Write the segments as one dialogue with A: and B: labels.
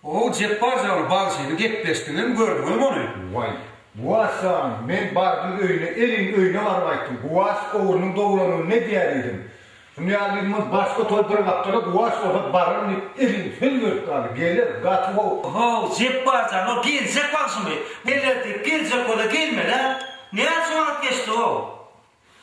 A: O cep barjağını bağışıyla gepleştiğini gördüm onu.
B: Vay. Guasan, men bardım öyüne, elin öyüne var baytım. Guas oğlunun doğulanını ne diyeriydim? Şimdi yani başka toprak attıra guas orada barın elin fil görüktü. Gelir, gatı o.
C: Ho, cep barjağını o gelecek baksın be. Belirdi, gelecek o da gelmedi ha. Ne yazmak geçti o?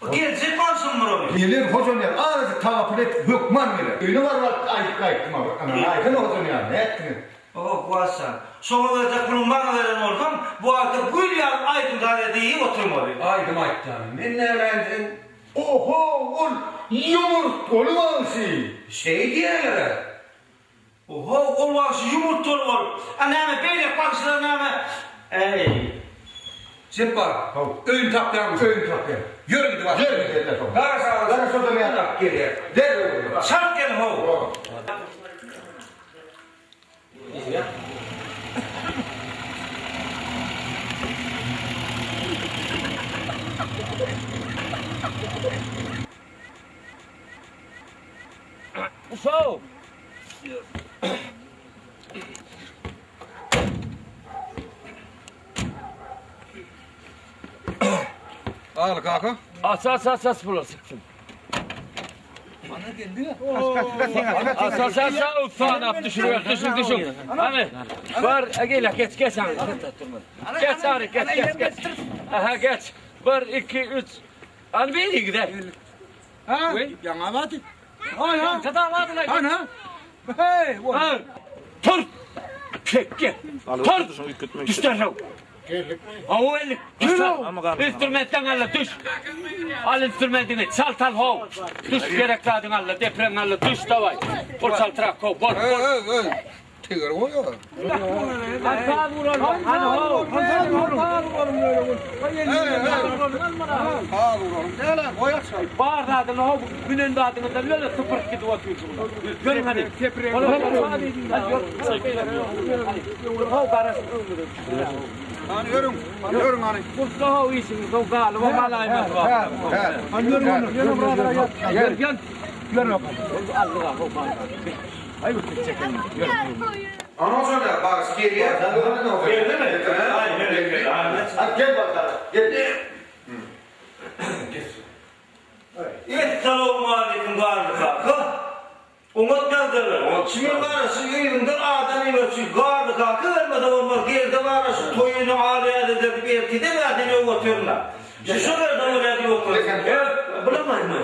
C: O gelecek baksın mı o?
B: Gelir hocam ya, ağzı tağfil et, hükman gelir. Öyüne var ayık ayıktım abi. Ayıkın hocam ya, ne ettiniz?
C: Oh Guasan. Sonra da bunun bana veren oradan bu artık Gülyan Aydın Dairede oturmalı.
A: Aydın Aydın. Ne evlendin?
B: Oho, ol yumurtolu vansi.
A: Şey diyeler.
C: Oho, ol vakşı yumurtalı var. Aname böyle bakışlar aname. Ey.
A: Cep var. Öğün taplayalım.
B: Öğün taplayalım.
A: Yürü gidi var.
B: Yürü gidi de sonra.
A: Kara sağ.
B: Kara sağ da yatak
A: geriye.
B: Der.
C: Çarp gelin ho.
D: So.
A: Al kaka.
D: Asas bulasın.
A: Bana geldi ya.
D: Asas uçsana düşün. Hani var gel geç hani. Geç abi geç. Aha geç. 1 2 3. Hani beni gider.
A: Ha? Yana bak.
D: Ha. Tadavadı lan.
A: Ana. Hey.
D: Ha. Tur. Çek. Tur. Düşler. Avvel instrumentten alla düş. Al instrumentini çal hov. Düş gerekladın alla deprem alla düş davay. Bol çaltırak hov bol.
A: Tigre o ya.
D: Hatta vuralım. Hani hov.
A: Al oğlum. Ne lan? Oyaksan.
D: Bağır dadını hov. Günün dadını da böyle sıfır gibi atıyorsun. Görün hadi. Hov karası.
A: Hani yürüm hani.
D: Mustafa o işin kavgalı ve malaymet var.
B: Hani yürü buralara yat.
D: Gel. Gel bakalım. Allah'a hov. Ay bu çekelim.
A: Ondan sonra bak geriye.
C: Geldi mi? Aynen.
B: Hadi gel bakalım. Gel.
C: Esselamu aleyküm gardı kalkı. Umut geldiler. Kimin varası evinden adam evetçi gardı kalkı vermeden olmaz. Geride varası toyunu ağrıya dedi belki de verdiğini otururlar. Şu nereden oraya otururlar? Bulamayın mı?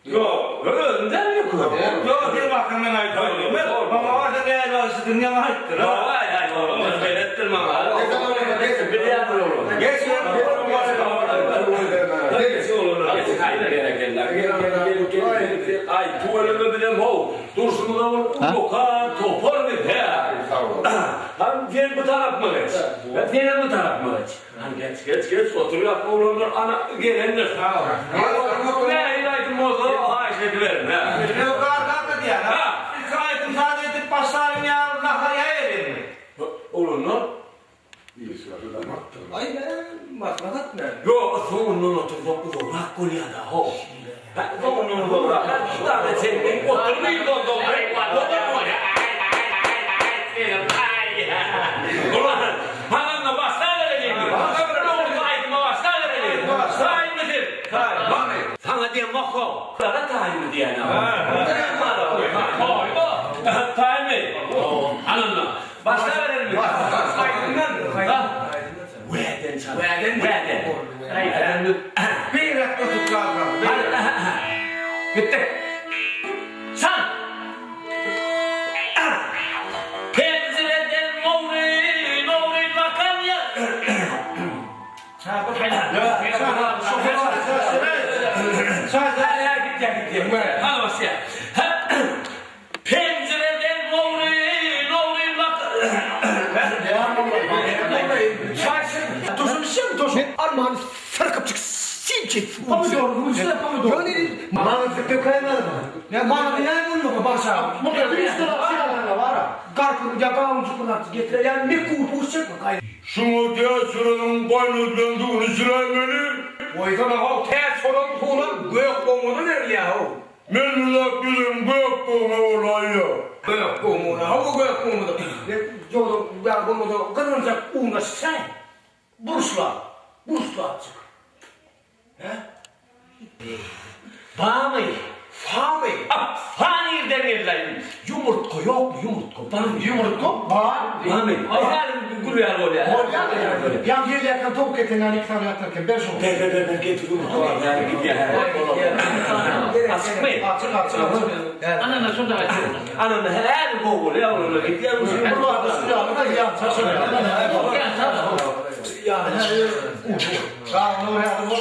C: Yok, önden yok. Yok, bir bakın ben ayıkıyorum. Bana orada değerli olsun, dünyanın ayıktır. Ay, oğlum, ben ettirmem. Bir de yapın oğlum. Geç
D: Ay tuvalime bilem hov. Dursun da toka topar bir he. Hem diğer bu taraf mı geç? Ve diğer bu taraf mı geç? Geç oturuyor oğlumlar ana gelenler. Ne ilaydın mozu Ayşe verin ha.
C: Ne o kadar da diye ha. Kayıtım sadece edip başlarım ya naharya verin mi?
D: Oğlum ne?
C: Ay ne? Maslahat ne?
D: Yok sonunun oturup rakkolya da ho. Sonunun oturup da senin oturmayı dondum. Ulan hanımla başlar verelim. Oğlum aydıma başlar verelim. Sahin misin? Sana diye makam. Sana tayin mi diyen abi? Tayin mi? Hanımla. Başlar verelim mi? Veden çal. Veden.
C: Bir dakika tut kalkalım.
D: Gitti. Sen. Pencereden Nuri bakan ya.
C: Ha bu benim.
D: Git. Hadi başla. Pencereden Nuri bakan.
B: Toşun. Armağan sarkıp çık. Sinçik. Pomidor. Yani mantık dökemez mi?
E: Ya bana bir yer bulmuyor başa.
B: Burada bir üstüne var var.
E: Karpuz yapağı ucuklar getirir. Yani bir kupu çıkma kaydı.
D: Şunu diye sıranın boynu döndüğünü Süleyman'ı.
E: O yüzden o ters olan tuğla gök boğmadı der ya o.
D: Men bizim gök boğma olayı.
E: Gök boğumuna, hava gök boğumuna. Yolu ben bunu kırınca uğuna sen. Bursla çık. He?
C: Bağmı.
E: Fami.
C: Fani derlerler.
E: Yumurtko yok mu yumurtko? Bana
B: Yumurtko var.
C: Bağmı. Her gülüyor böyle.
B: Yan bir yakın tavuk etinden iki tane yatarken ben şunu.
C: Ben getir yumurta var. Yani gidiyor. Açık mı?
B: Açık.
E: Anana şurada açık.
C: Anam her boğul ya onu gidiyor.
B: Burada üstüne da yan çarşıya. Yani sağ olun ya bu.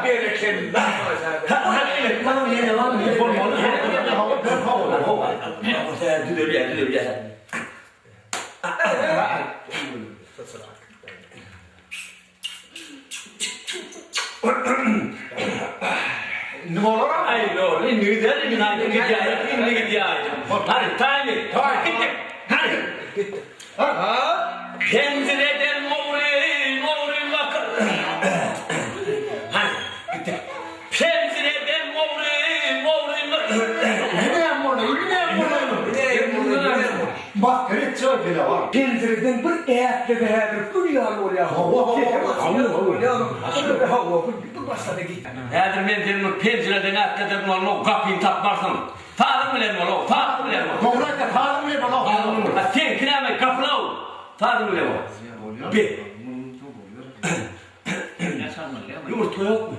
E: Bereketli.
C: Bana bir yere var mı?
B: Ne olur?
C: Ay doğru. İndi gidiyor. İndi gidiyor. Hadi time. Hadi. Pencereden moğri bakın. Hadi. Gitti. Pencereden moğri bakın.
B: Bak evet çok bile var.
E: Pencereden bir eyatle beraber duruyor oraya. Hava. Bir başladı gitti.
C: Eğer ben senin pencereden atladım onu kapıyı tapmarsın. Tarım bile mi oğlum? Tarım bile mi?
B: Toprakta tarım ne bana?
C: Sen kirame kapına ol. Tarım bile mi? Bir. Yumurta yok mu?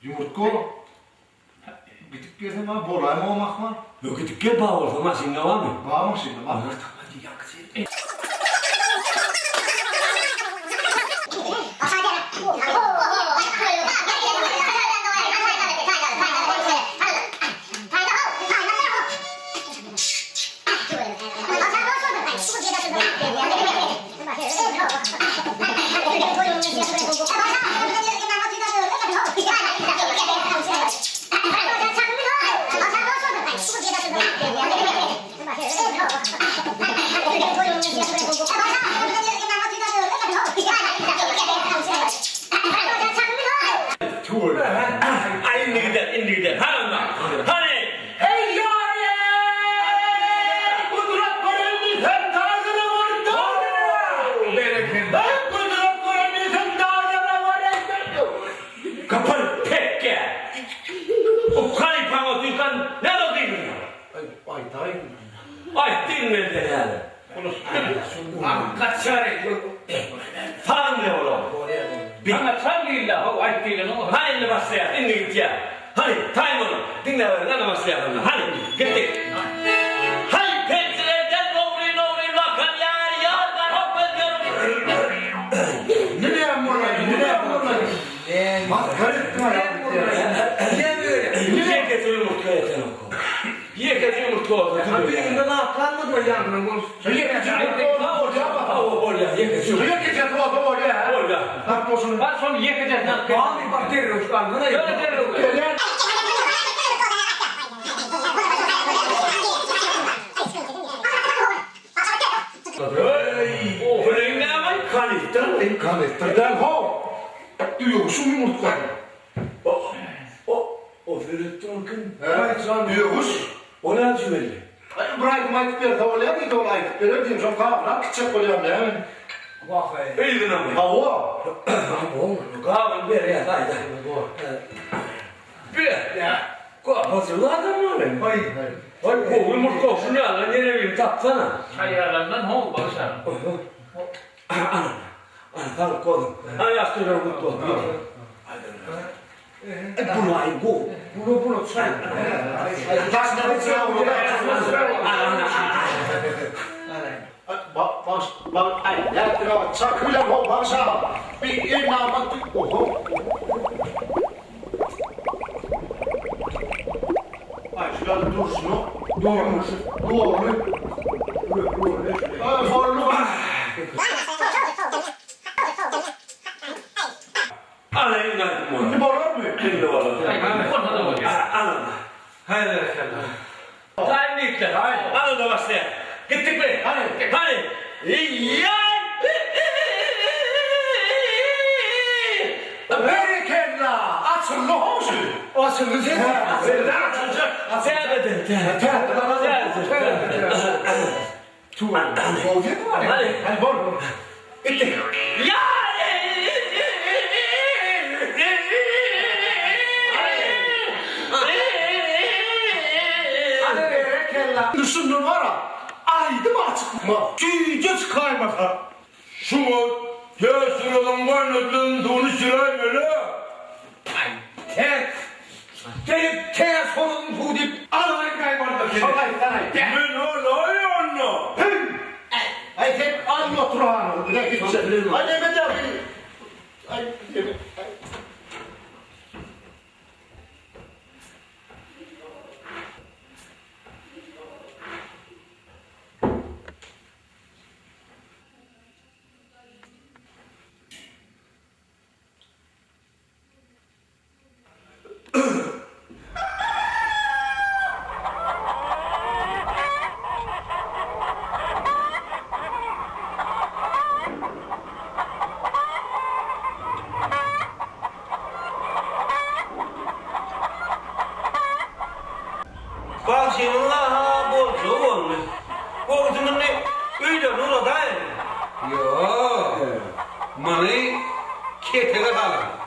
B: Yumurtko. Gidip geldim ha, bolay mı olmak mı?
C: Yok gidip gel bağ olsa maşinle var mı?
B: Var mı şimdi? Var.
C: Ay indi gider. Hadi lan. Hadi.
E: Hey yâre! Kudret verildi sen tazına vurdu.
B: Bereketli.
E: Kudret verildi sen tazına vurdu.
C: Kapan pekke. O kalipama duysan ne de değil mi?
B: Ay tay.
C: Ay dinmedi yani.
E: Kaçarı.
C: Tarım bile oğlum.
E: Bana tanrıyla o ayıptıyla ne olur?
C: Hadi başlayalım. İndi git ya. Hadi time onu. Dinle beni. Hadi başlayalım. Hadi gittik. Hadi pencereden nuri bakan yardan hop ediyorum.
B: Nereye molayı? Bak garip var ya.
E: Niye böyle?
C: Niye getiriyor yumurtaya yeter oku? Niye getiriyor yumurtaya
E: Bir
C: yeter?
E: günde ne yaplanmadı mı yangının konusu?
C: Oraya yekesiyor. Oraya.
E: Ben sonra yıkacağız. Abi bakteri hoş geldin. Öyle
C: O fırın ne var? Kanıttır.
B: Kanettirden ho. Diyor şu yumurtları.
C: O fırın torkun.
B: Diyormuş.
C: O ne acı
B: Bırak mayık bir tavalaya mı dolayı? Öyle diyeyim şu kahvına küçük koyalım yani.
C: Bildin ama.
B: Hava.
C: Kahve bir ya. Haydi. Bir ya. Kafası var da mı öyle?
B: Hayır.
C: Ay bu yumurta olsun ya. Lan nereye bir tapsana.
E: hayırlarından hol başlar.
C: Ana. Kalk koydum. Ana yastığı mutlu ol. Bunu ay bu.
E: Bunu çay.
B: Taşları çağırıyor. Bak, ay, ya çakıyla bu başa. Bir inanmak. Oho. Ay, şurada dursun o. Doğru. Doğru.
C: Ana inandım ona.
B: Ne var mı?
C: Şimdi var. Ana.
E: Hayır efendim.
C: Tayyip'le. Ana da başlayalım. Gittik mi? Hadi.
E: Bereketli. Aç asırlı olsun. Asırlı sen.
D: Sen çocuk. Sen de.
E: Hadi bol. Bitti.
D: Ya!
E: Üstünde var ha. Aydı mı açık mı? Cüce çıkarmasa.
F: Şunu gelsin adam varladığın donu silah böyle.
E: Tek. Gelip tek sonun bu dip. Alay kayboldu. Şalay sanay.
F: Ben hala yanına.
B: Ay tek alma oturağını. Bir dakika. Ay Mehmet abi. Ay Mehmet.
C: Bak senin laha borcu olmuş. Borcunun ne? Öyle nurada.
A: Yo. Mani ketega kalın.